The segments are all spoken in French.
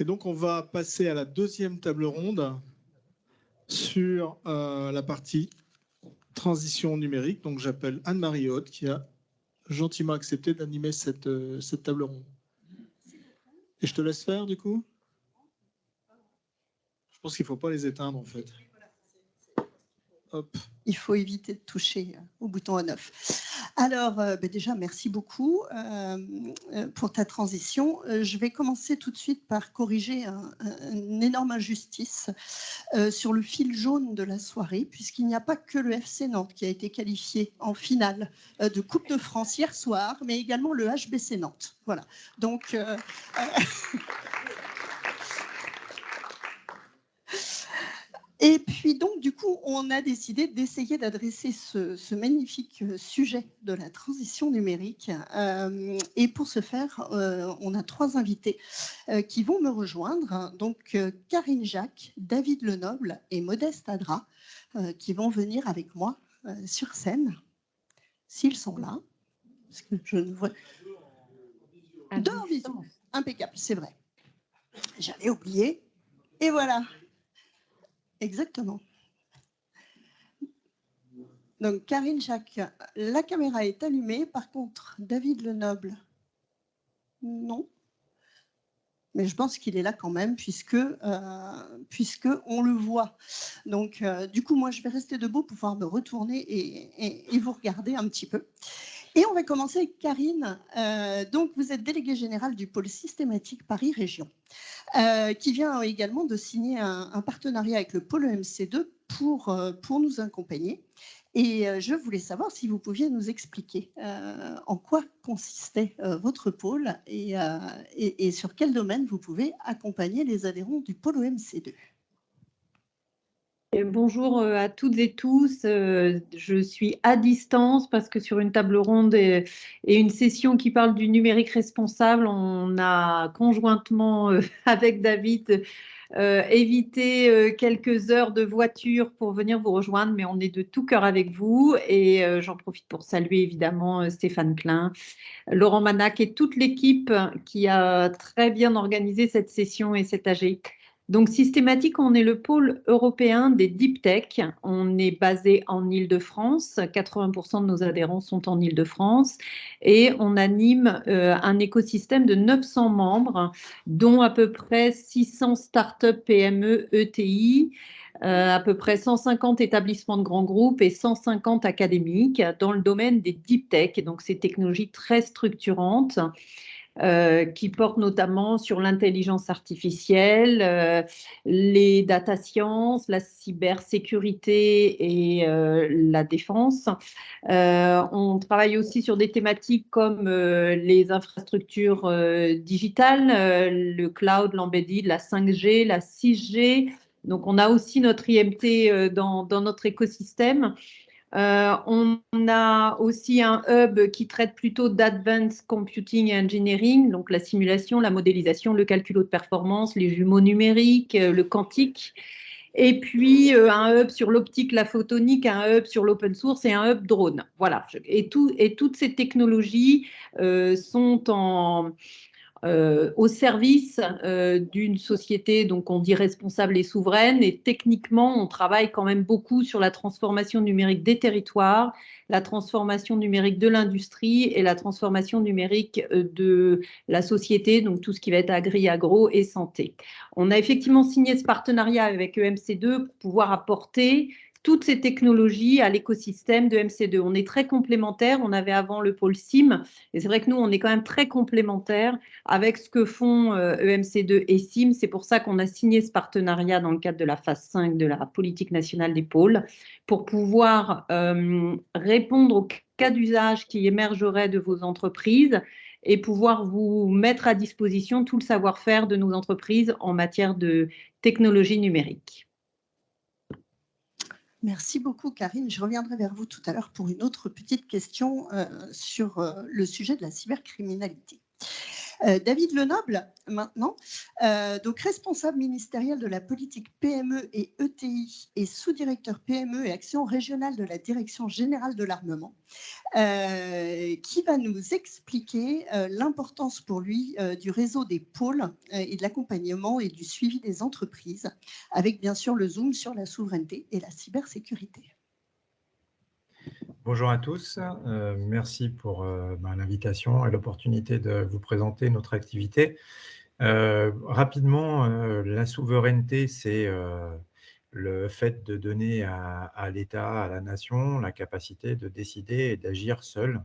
Et donc, on va passer à la deuxième table ronde sur la partie transition numérique. Donc, j'appelle Anne-Marie Haute qui a gentiment accepté d'animer cette table ronde. Et je te laisse faire, du coup? Je pense qu'il ne faut pas les éteindre, en fait. Hop. Il faut éviter de toucher au bouton on-off. Alors, déjà, merci beaucoup pour ta transition. Je vais commencer tout de suite par corriger une énorme injustice sur le fil jaune de la soirée, puisqu'il n'y a pas que le FC Nantes qui a été qualifié en finale de Coupe de France hier soir, mais également le HBC Nantes. Voilà. Donc... Et puis donc, du coup, on a décidé d'essayer d'adresser ce magnifique sujet de la transition numérique. Et pour ce faire, on a 3 invités qui vont me rejoindre. Donc, Karine Jacques, David Lenoble et Modeste Adra, qui vont venir avec moi sur scène, s'ils sont là. Parce que je ne vois... Deux en visio. Impeccable, c'est vrai. J'avais oublié. Et voilà. Exactement. Donc, Karine Jacques, la caméra est allumée. Par contre, David Lenoble, non. Mais je pense qu'il est là quand même, puisque on le voit. Donc, du coup, moi, je vais rester debout pour pouvoir me retourner et vous regarder un petit peu. Et on va commencer avec Karine. Donc, vous êtes déléguée générale du pôle systématique Paris Région, qui vient également de signer un partenariat avec le pôle EMC2 pour nous accompagner. Et je voulais savoir si vous pouviez nous expliquer en quoi consistait votre pôle et sur quel domaine vous pouvez accompagner les adhérents du pôle OMC2. Bonjour à toutes et tous. Je suis à distance parce que sur une table ronde et une session qui parle du numérique responsable, on a conjointement avec David évité quelques heures de voiture pour venir vous rejoindre, mais on est de tout cœur avec vous et j'en profite pour saluer évidemment Stéphane Klein, Laurent Manac et toute l'équipe qui a très bien organisé cette session et cet AG. Donc, Systématique, on est le pôle européen des deep tech. On est basé en Île-de-France. 80% de nos adhérents sont en Île-de-France. Et on anime un écosystème de 900 membres, dont à peu près 600 startups, PME, ETI, à peu près 150 établissements de grands groupes et 150 académiques dans le domaine des deep tech. Et donc, ces technologies très structurantes. Qui portent notamment sur l'intelligence artificielle, les data science, la cybersécurité et la défense. On travaille aussi sur des thématiques comme les infrastructures digitales, le cloud, l'embedded, la 5G, la 6G. Donc, on a aussi notre IMT dans notre écosystème. On a aussi un hub qui traite plutôt d'Advanced Computing and Engineering, donc la simulation, la modélisation, le calcul haute performance, les jumeaux numériques, le quantique. Et puis un hub sur l'optique, la photonique, un hub sur l'open source et un hub drone. Voilà. Et toutes ces technologies sont au service d'une société, donc on dit responsable et souveraine, et techniquement, on travaille quand même beaucoup sur la transformation numérique des territoires, la transformation numérique de l'industrie et la transformation numérique de la société, donc tout ce qui va être agri, agro et santé. On a effectivement signé ce partenariat avec EMC2 pour pouvoir apporter toutes ces technologies à l'écosystème de MC2. On est très complémentaires. On avait avant le pôle SIM, et c'est vrai que nous, on est quand même très complémentaires avec ce que font EMC2 et SIM. C'est pour ça qu'on a signé ce partenariat dans le cadre de la phase 5 de la politique nationale des pôles, pour pouvoir répondre aux cas d'usage qui émergeraient de vos entreprises et pouvoir vous mettre à disposition tout le savoir-faire de nos entreprises en matière de technologie numérique. Merci beaucoup, Karine. Je reviendrai vers vous tout à l'heure pour une autre petite question sur le sujet de la cybercriminalité. David Lenoble, maintenant, donc responsable ministériel de la politique PME et ETI et sous-directeur PME et action régionale de la Direction générale de l'armement, qui va nous expliquer l'importance pour lui du réseau des pôles et de l'accompagnement et du suivi des entreprises, avec bien sûr le zoom sur la souveraineté et la cybersécurité. Bonjour à tous, merci pour l'invitation et l'opportunité de vous présenter notre activité. Rapidement, la souveraineté, c'est le fait de donner à l'État, à la nation, la capacité de décider et d'agir seul,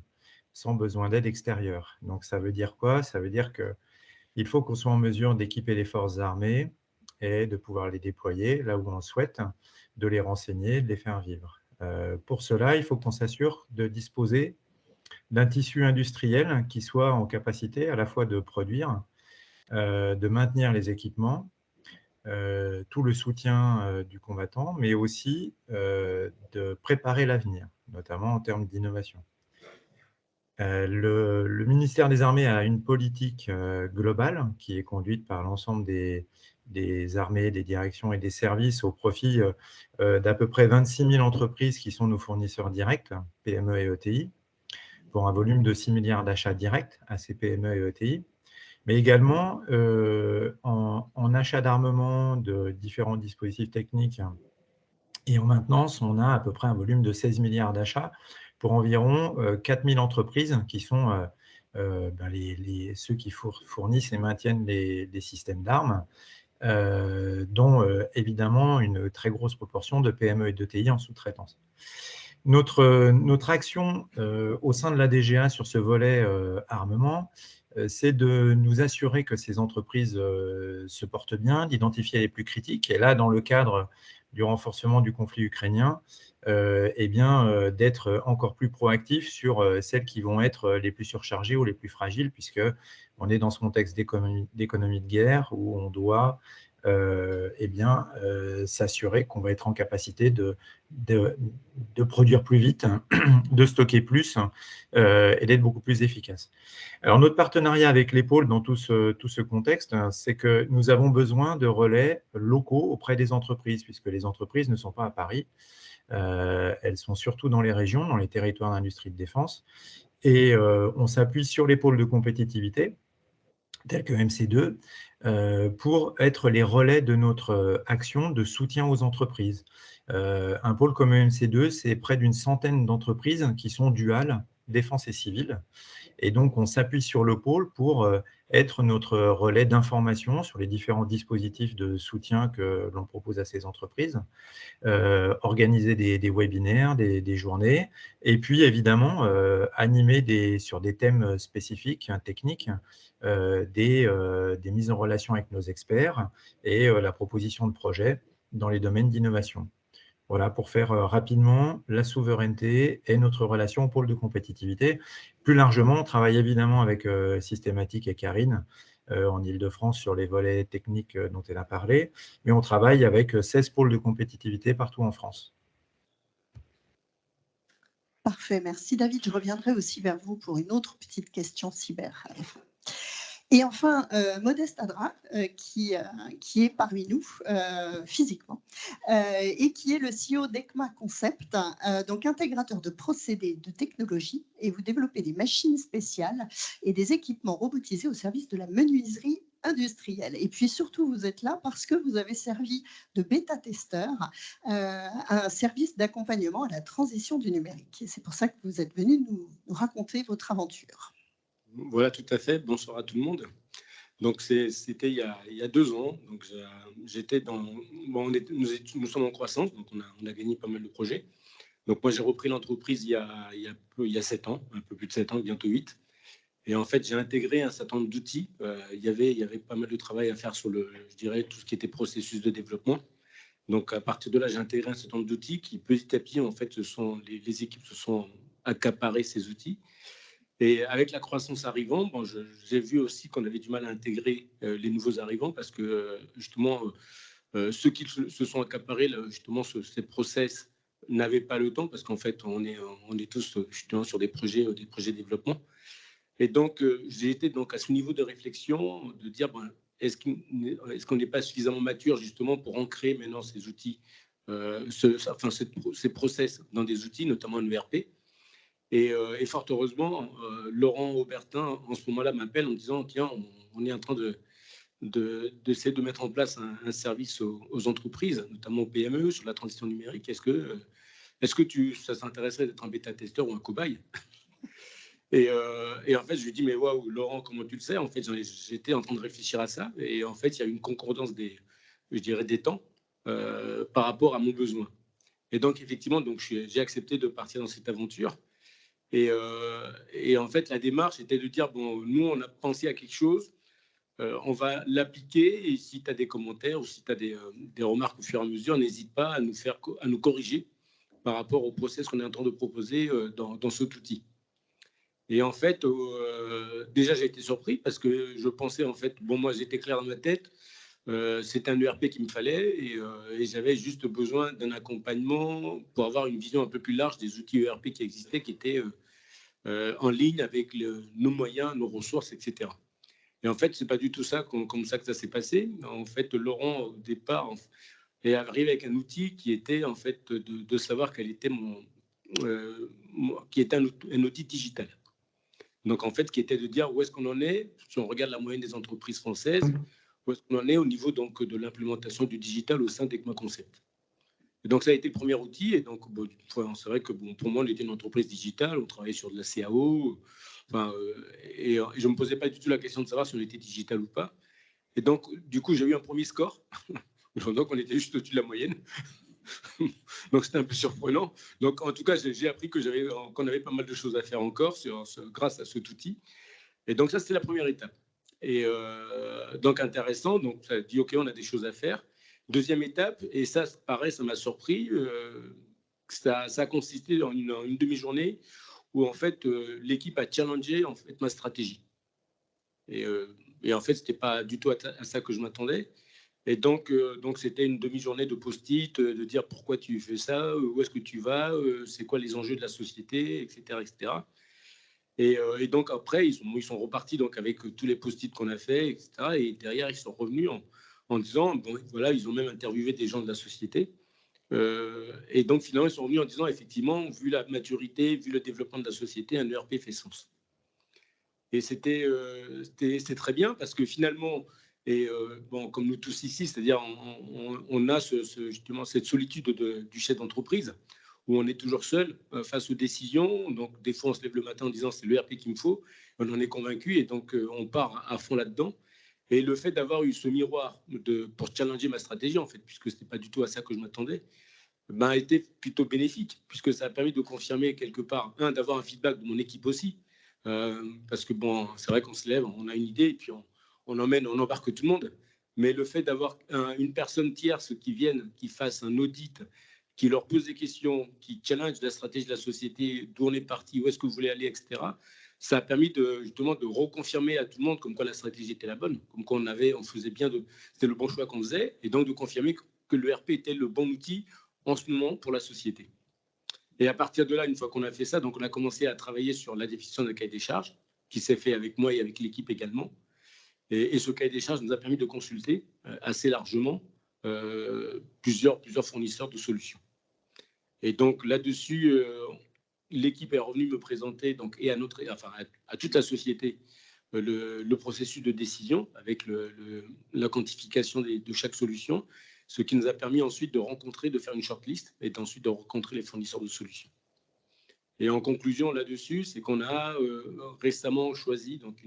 sans besoin d'aide extérieure. Donc ça veut dire quoi? Ça veut dire qu'il faut qu'on soit en mesure d'équiper les forces armées et de pouvoir les déployer là où on le souhaite, de les renseigner, de les faire vivre. Pour cela, il faut qu'on s'assure de disposer d'un tissu industriel qui soit en capacité à la fois de produire, de maintenir les équipements, tout le soutien du combattant, mais aussi de préparer l'avenir, notamment en termes d'innovation. Le ministère des Armées a une politique globale qui est conduite par l'ensemble des armées, des directions et des services au profit d'à peu près 26 000 entreprises qui sont nos fournisseurs directs, PME et ETI, pour un volume de 6 milliards d'achats directs à ces PME et ETI, mais également en achat d'armement de différents dispositifs techniques et en maintenance, on a à peu près un volume de 16 milliards d'achats pour environ 4 000 entreprises qui sont ceux qui fournissent et maintiennent les systèmes d'armes, dont évidemment une très grosse proportion de PME et d'ETI en sous-traitance. Notre action au sein de la DGA sur ce volet armement, c'est de nous assurer que ces entreprises se portent bien, d'identifier les plus critiques. Et là, dans le cadre du renforcement du conflit ukrainien, d'être encore plus proactif sur celles qui vont être les plus surchargées ou les plus fragiles, puisqu'on est dans ce contexte d'économie de guerre où on doit s'assurer qu'on va être en capacité de produire plus vite, de stocker plus et d'être beaucoup plus efficace. Alors, notre partenariat avec les pôles dans tout ce contexte, c'est que nous avons besoin de relais locaux auprès des entreprises, puisque les entreprises ne sont pas à Paris, elles sont surtout dans les régions, dans les territoires d'industrie de défense, et on s'appuie sur les pôles de compétitivité, tels que MC2, pour être les relais de notre action de soutien aux entreprises. Un pôle comme MC2, c'est près d'une centaine d'entreprises qui sont duales, défense et civile. Et donc, on s'appuie sur le pôle pour être notre relais d'information sur les différents dispositifs de soutien que l'on propose à ces entreprises, organiser des webinaires, des journées, et puis évidemment animer sur des thèmes spécifiques, techniques, des mises en relation avec nos experts et la proposition de projets dans les domaines d'innovation. Voilà, pour faire rapidement la souveraineté et notre relation au pôle de compétitivité. Plus largement, on travaille évidemment avec Systématique et Karine en Île-de-France sur les volets techniques dont elle a parlé, mais on travaille avec 16 pôles de compétitivité partout en France. Parfait, merci David. Je reviendrai aussi vers vous pour une autre petite question cyber. Et enfin, Modeste Adra, qui est parmi nous physiquement, et qui est le CEO d'ECMA Concept, donc intégrateur de procédés de technologie, et vous développez des machines spéciales et des équipements robotisés au service de la menuiserie industrielle. Et puis surtout, vous êtes là parce que vous avez servi de bêta-testeur à un service d'accompagnement à la transition du numérique. Et c'est pour ça que vous êtes venu nous raconter votre aventure. Voilà, tout à fait. Bonsoir à tout le monde. Donc, c'était il y a 2 ans. Donc, j'étais nous sommes en croissance, donc on a gagné pas mal de projets. Donc, moi, j'ai repris l'entreprise il y a 7 ans, un peu plus de 7 ans, bientôt 8. Et en fait, j'ai intégré un certain nombre d'outils. Il y avait pas mal de travail à faire sur je dirais, tout ce qui était processus de développement. Donc, à partir de là, j'ai intégré un certain nombre d'outils qui, petit à petit, en fait, les équipes se sont accaparées ces outils. Et avec la croissance arrivant, j'ai vu aussi qu'on avait du mal à intégrer les nouveaux arrivants parce que justement, ceux qui se sont accaparés, justement, ces process n'avaient pas le temps parce qu'en fait, on est tous justement sur des projets de développement. Et donc, j'ai été donc à ce niveau de réflexion, de dire, ben, est-ce qu'on n'est pas suffisamment mature justement pour ancrer maintenant ces outils, ces process dans des outils, notamment un ERP. Et fort heureusement, Laurent Aubertin, en ce moment-là, m'appelle en me disant, tiens, on est en train d'essayer de mettre en place un service aux entreprises, notamment aux PME, sur la transition numérique. Est-ce que ça s'intéresserait d'être un bêta-testeur ou un cobaye? Et en fait, je lui dis, mais waouh, Laurent, comment tu le sais? En fait, j'étais en train de réfléchir à ça. Et en fait, il y a une concordance je dirais, des temps par rapport à mon besoin. Et donc, effectivement, j'ai accepté de partir dans cette aventure. Et en fait, la démarche était de dire, bon, nous, on a pensé à quelque chose, on va l'appliquer. Et si tu as des commentaires ou si tu as des remarques au fur et à mesure, n'hésite pas à nous corriger par rapport au process qu'on est en train de proposer dans cet outil. Et en fait, déjà, j'ai été surpris parce que je pensais, en fait, bon, moi, j'étais clair dans ma tête, c'était un ERP qu'il me fallait et j'avais juste besoin d'un accompagnement pour avoir une vision un peu plus large des outils ERP qui existaient, qui étaient en ligne avec nos moyens, nos ressources, etc. Et en fait, c'est pas du tout ça comme ça que ça s'est passé. En fait, Laurent, au départ, est arrivé avec un outil qui était, en fait, de savoir quel était qui était un outil digital. Donc, en fait, qui était de dire où est-ce qu'on en est, si on regarde la moyenne des entreprises françaises, où est-ce qu'on en est au niveau donc, de l'implémentation du digital au sein d'ECMA Concept. Et donc, ça a été le premier outil. Et donc, bon, c'est vrai que bon, pour moi, on était une entreprise digitale, on travaillait sur de la CAO. Et je ne me posais pas du tout la question de savoir si on était digital ou pas. Et donc, du coup, j'ai eu un premier score. Donc, on était juste au-dessus de la moyenne. Donc, c'était un peu surprenant. Donc, en tout cas, j'ai appris qu'on avait pas mal de choses à faire encore grâce à cet outil. Et donc, ça, c'était la première étape. Et donc, intéressant. Donc, ça dit, OK, on a des choses à faire. Deuxième étape, et ça, pareil, ça m'a surpris. Ça a consisté en une demi-journée où, en fait, l'équipe a challengé en fait, ma stratégie. Et en fait, ce n'était pas du tout à ça que je m'attendais. Et donc, c'était une demi-journée de post-it, de dire pourquoi tu fais ça, où est-ce que tu vas, c'est quoi les enjeux de la société, etc. etc. Et donc, après, ils sont repartis donc, avec tous les post-it qu'on a fait, etc. Et derrière, ils sont revenus en disant, bon, voilà, ils ont même interviewé des gens de la société. Et donc, finalement, ils sont revenus en disant, effectivement, vu la maturité, vu le développement de la société, un ERP fait sens. Et c'était très bien parce que finalement, bon, comme nous tous ici, c'est-à-dire on a justement cette solitude du chef d'entreprise où on est toujours seul face aux décisions. Donc, des fois, on se lève le matin en disant c'est l'ERP qu'il me faut. On en est convaincu et donc on part à fond là-dedans. Et le fait d'avoir eu ce miroir pour challenger ma stratégie, en fait, puisque ce n'était pas du tout à ça que je m'attendais, ben, a été plutôt bénéfique, puisque ça a permis de confirmer quelque part, d'avoir un feedback de mon équipe aussi. Parce que bon, c'est vrai qu'on se lève, on a une idée et puis on embarque tout le monde. Mais le fait d'avoir une personne tierce qui fasse un audit, qui leur pose des questions, qui challenge la stratégie de la société, d'où on est parti, où est-ce que vous voulez aller, etc. Ça a permis justement de reconfirmer à tout le monde comme quoi la stratégie était la bonne, comme quoi on faisait bien, c'était le bon choix qu'on faisait, et donc de confirmer que le RP était le bon outil en ce moment pour la société. Et à partir de là, une fois qu'on a fait ça, donc on a commencé à travailler sur la définition d'un cahier des charges, qui s'est fait avec moi et avec l'équipe également. Et ce cahier des charges nous a permis de consulter assez largement plusieurs fournisseurs de solutions. Et donc là-dessus, l'équipe est revenue me présenter donc, et à toute la société le processus de décision avec la quantification de chaque solution, ce qui nous a permis ensuite de faire une shortlist et ensuite de rencontrer les fournisseurs de solutions. Et en conclusion là-dessus, c'est qu'on a récemment choisi donc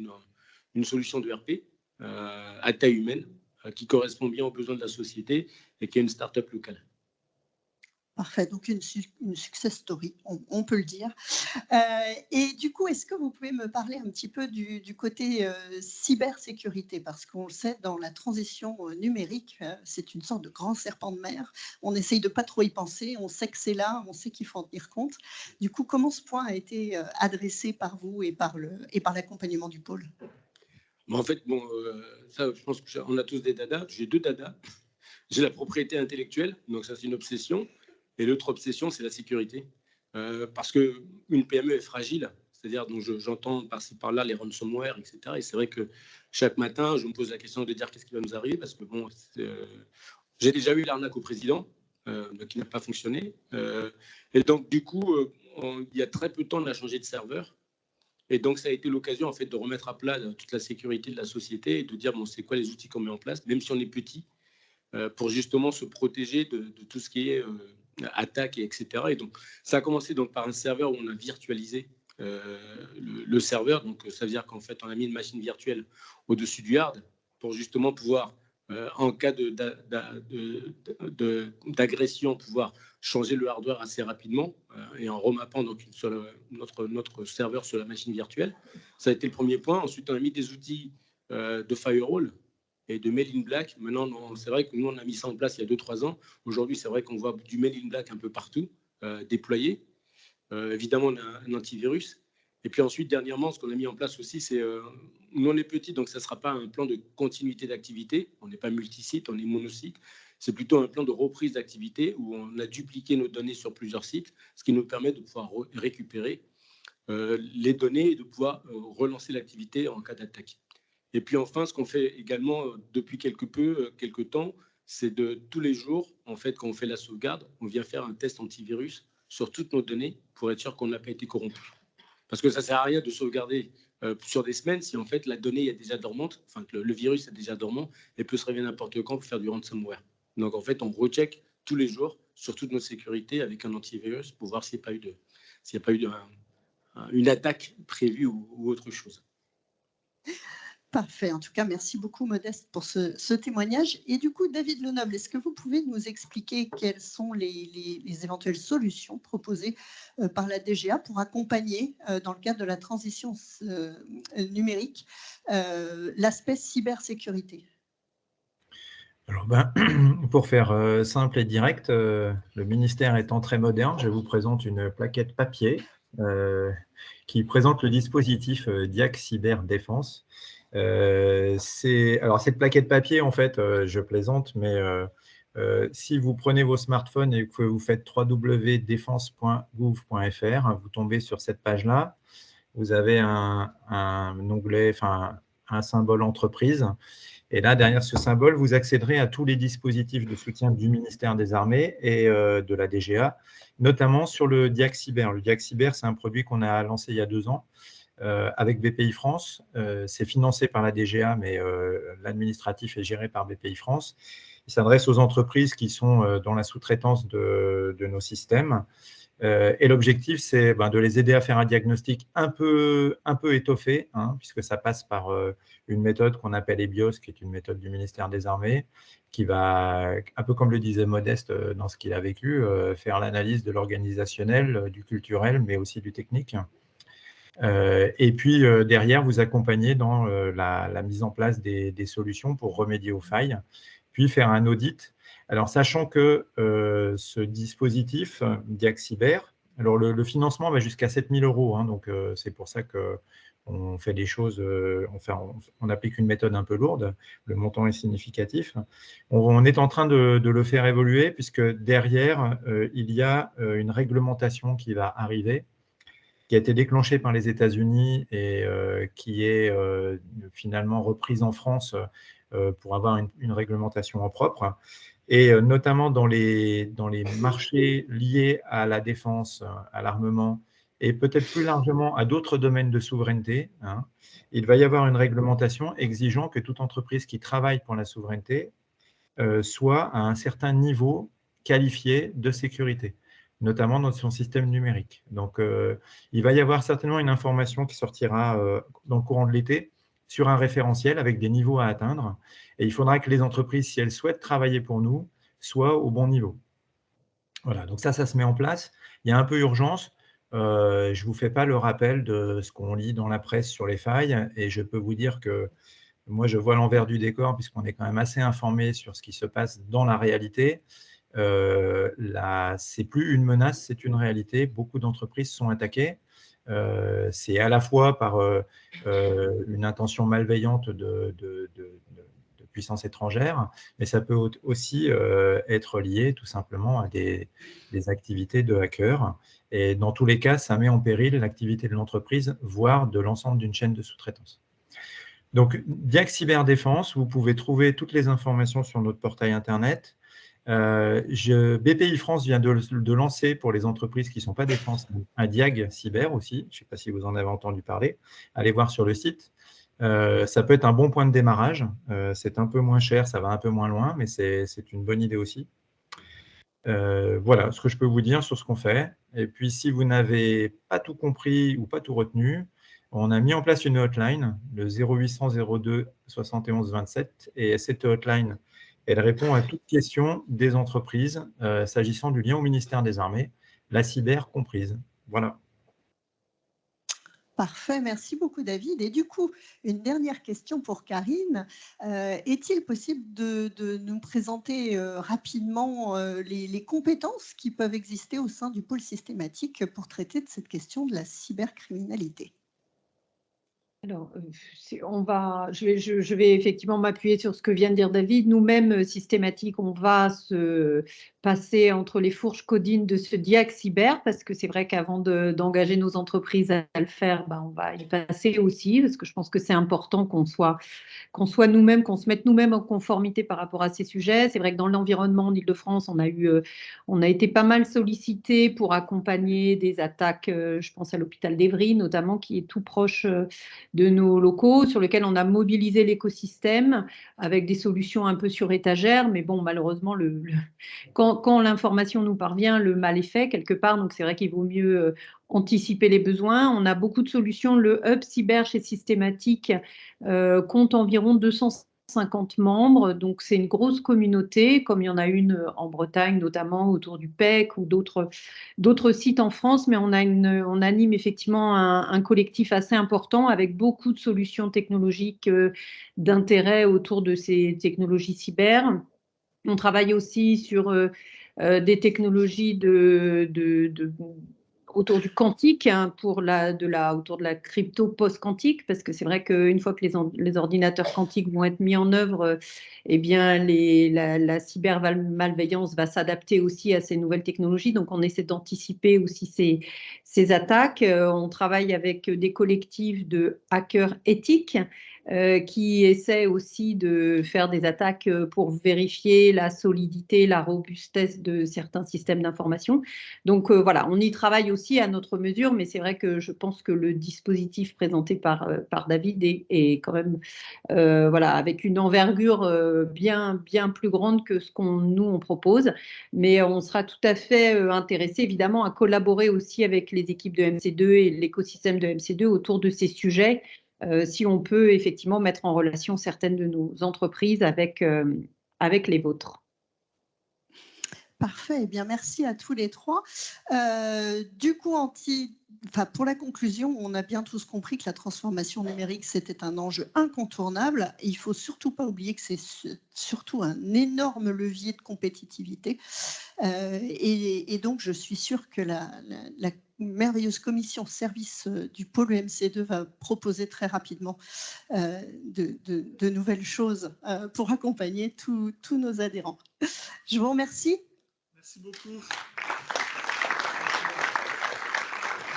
une solution de RP à taille humaine qui correspond bien aux besoins de la société et qui est une start-up locale. Parfait, donc une success story, on peut le dire. Et du coup, est-ce que vous pouvez me parler un petit peu du côté cybersécurité? Parce qu'on le sait, dans la transition numérique, c'est une sorte de grand serpent de mer. On essaye de pas trop y penser, on sait que c'est là, on sait qu'il faut en tenir compte. Du coup, comment ce point a été adressé par vous et par l'accompagnement du pôle? En fait, bon, ça, je pense qu'on a tous des dadas. J'ai 2 dadas. J'ai la propriété intellectuelle, donc ça, c'est une obsession. Et l'autre obsession, c'est la sécurité. Parce qu'une PME est fragile C'est-à-dire, donc j'entends par-ci par-là les ransomware, etc. Et c'est vrai que chaque matin, je me pose la question de dire qu'est-ce qui va nous arriver, parce que bon, j'ai déjà eu l'arnaque au président, qui n'a pas fonctionné. Et donc, du coup, il y a très peu de temps, on a changé de serveur. Et donc, ça a été l'occasion, en fait, de remettre à plat toute la sécurité de la société et de dire, bon, c'est quoi les outils qu'on met en place, même si on est petit, pour justement se protéger de tout ce qui est attaque, etc. Et donc, ça a commencé donc par un serveur où on a virtualisé le serveur. Donc, ça veut dire qu'en fait, on a mis une machine virtuelle au-dessus du hard pour justement pouvoir, en cas d'agression, pouvoir changer le hardware assez rapidement et en remappant donc notre serveur sur la machine virtuelle. Ça a été le premier point. Ensuite, on a mis des outils de firewall et de Mail in Black. Maintenant, c'est vrai que nous, on a mis ça en place il y a 2-3 ans. Aujourd'hui, c'est vrai qu'on voit du Mail in Black un peu partout déployé. Évidemment, on a un antivirus. Et puis ensuite, dernièrement, ce qu'on a mis en place aussi, c'est nous, on est petit, donc ça ne sera pas un plan de continuité d'activité. On n'est pas multisite, on est monosite. C'est plutôt un plan de reprise d'activité où on a dupliqué nos données sur plusieurs sites, ce qui nous permet de pouvoir récupérer les données et de pouvoir relancer l'activité en cas d'attaque. Et puis enfin, ce qu'on fait également depuis quelque temps, c'est de tous les jours, en fait, quand on fait la sauvegarde, on vient faire un test antivirus sur toutes nos données pour être sûr qu'on n'a pas été corrompu. Parce que ça ne sert à rien de sauvegarder sur des semaines si en fait la donnée est déjà dormante, enfin que le virus est déjà dormant et peut se réveiller n'importe quand pour faire du ransomware. Donc en fait, on recheck tous les jours sur toutes nos sécurités avec un antivirus pour voir s'il n'y a pas eu une attaque prévue ou autre chose. Parfait. En tout cas, merci beaucoup, Modeste, pour ce témoignage. Et du coup, David Lenoble, est-ce que vous pouvez nous expliquer quelles sont les éventuelles solutions proposées par la DGA pour accompagner, dans le cadre de la transition numérique, l'aspect cybersécurité? Alors, pour faire simple et direct, le ministère étant très moderne, je vous présente une plaquette papier qui présente le dispositif DIAC Cyberdéfense. Alors, cette plaquette papier, en fait, je plaisante, mais si vous prenez vos smartphones et que vous faites www.defense.gouv.fr, vous tombez sur cette page-là. Vous avez un onglet, enfin un symbole entreprise. Et là, derrière ce symbole, vous accéderez à tous les dispositifs de soutien du ministère des Armées et de la DGA, notamment sur le DIAC Cyber. Le DIAC Cyber, c'est un produit qu'on a lancé il y a 2 ans avec BPI France. C'est financé par la DGA, mais l'administratif est géré par BPI France. Il s'adresse aux entreprises qui sont dans la sous-traitance de nos systèmes. Et l'objectif, c'est de les aider à faire un diagnostic un peu étoffé, puisque ça passe par une méthode qu'on appelle EBIOS, qui est une méthode du ministère des Armées, qui va, un peu comme le disait Modeste dans ce qu'il a vécu, faire l'analyse de l'organisationnel, du culturel, mais aussi du technique. Et puis, derrière, vous accompagner dans la mise en place des solutions pour remédier aux failles, puis faire un audit. Alors, sachant que ce dispositif DIAC Cyber, alors le financement va jusqu'à 7 000 €, donc c'est pour ça qu'on fait des choses, on applique une méthode un peu lourde, le montant est significatif. On est en train de le faire évoluer, puisque derrière, il y a une réglementation qui va arriver, qui a été déclenchée par les États-Unis et qui est finalement reprise en France pour avoir une réglementation en propre. Et notamment dans les marchés liés à la défense, à l'armement, et peut-être plus largement à d'autres domaines de souveraineté, il va y avoir une réglementation exigeant que toute entreprise qui travaille pour la souveraineté soit à un certain niveau qualifié de sécurité, notamment dans son système numérique. Donc, il va y avoir certainement une information qui sortira dans le courant de l'été sur un référentiel avec des niveaux à atteindre. Et il faudra que les entreprises, si elles souhaitent travailler pour nous, soient au bon niveau. Voilà, donc ça se met en place. Il y a un peu urgence. Je ne vous fais pas le rappel de ce qu'on lit dans la presse sur les failles, et je peux vous dire que moi, je vois l'envers du décor, puisqu'on est quand même assez informé sur ce qui se passe dans la réalité. C'est plus une menace, c'est une réalité. Beaucoup d'entreprises sont attaquées. C'est à la fois par une intention malveillante de puissances étrangères, mais ça peut aussi être lié tout simplement à des activités de hackers. Et dans tous les cas, ça met en péril l'activité de l'entreprise, voire de l'ensemble d'une chaîne de sous-traitance. Donc, Diag Cyberdéfense, vous pouvez trouver toutes les informations sur notre portail Internet. BPI France vient de lancer pour les entreprises qui ne sont pas défense un Diag Cyber aussi. Je ne sais pas si vous en avez entendu parler. Allez voir sur le site. Ça peut être un bon point de démarrage. C'est un peu moins cher, ça va un peu moins loin, mais c'est une bonne idée aussi. Voilà ce que je peux vous dire sur ce qu'on fait. Et puis, si vous n'avez pas tout compris ou pas tout retenu, on a mis en place une hotline, le 0800 02 71 27. Et cette hotline, elle répond à toute question des entreprises s'agissant du lien au ministère des Armées, la cyber comprise. Voilà. Parfait, merci beaucoup David. Et du coup, une dernière question pour Karine. Est-il possible de nous présenter rapidement les compétences qui peuvent exister au sein du pôle systématique pour traiter de cette question de la cybercriminalité ? Alors, je vais effectivement m'appuyer sur ce que vient de dire David. Nous-mêmes, systématique, on va se passer entre les fourches codines de ce Diag Cyber, parce que c'est vrai qu'avant d'engager nos entreprises à le faire, on va y passer aussi, parce que je pense que c'est important qu'on soit nous-mêmes, qu'on se mette nous-mêmes en conformité par rapport à ces sujets. C'est vrai que dans l'environnement en Île-de-France, on a été pas mal sollicité pour accompagner des attaques, je pense à l'hôpital d'Evry notamment, qui est tout proche de nos locaux, sur lequel on a mobilisé l'écosystème avec des solutions un peu sur étagère, mais bon, malheureusement, quand l'information nous parvient, le mal est fait quelque part, donc c'est vrai qu'il vaut mieux anticiper les besoins. On a beaucoup de solutions. Le hub cyber chez Systématique compte environ 250 membres, donc c'est une grosse communauté, comme il y en a une en Bretagne, notamment autour du PEC ou d'autres sites en France, mais on anime effectivement un collectif assez important avec beaucoup de solutions technologiques d'intérêt autour de ces technologies cyber. On travaille aussi sur des technologies autour du quantique, autour de la crypto post-quantique, parce que c'est vrai qu'une fois que les ordinateurs quantiques vont être mis en œuvre, eh bien, la cybermalveillance va s'adapter aussi à ces nouvelles technologies. Donc, on essaie d'anticiper aussi ces attaques. On travaille avec des collectifs de hackers éthiques qui essaient aussi de faire des attaques pour vérifier la solidité, la robustesse de certains systèmes d'information. Donc voilà, on y travaille aussi à notre mesure, mais c'est vrai que je pense que le dispositif présenté par David est quand même voilà, avec une envergure bien plus grande que ce on propose. Mais on sera tout à fait intéressé, évidemment, à collaborer aussi avec les équipes de MC2 et l'écosystème de MC2 autour de ces sujets, si on peut effectivement mettre en relation certaines de nos entreprises avec les vôtres. Parfait, eh bien merci à tous les trois. Du coup, pour la conclusion, on a bien tous compris que la transformation numérique, c'était un enjeu incontournable. Il ne faut surtout pas oublier que c'est surtout un énorme levier de compétitivité. Et donc, je suis sûre que la merveilleuse commission service du pôle MC2 va proposer très rapidement de nouvelles choses pour accompagner tous nos adhérents. Je vous remercie. Merci beaucoup.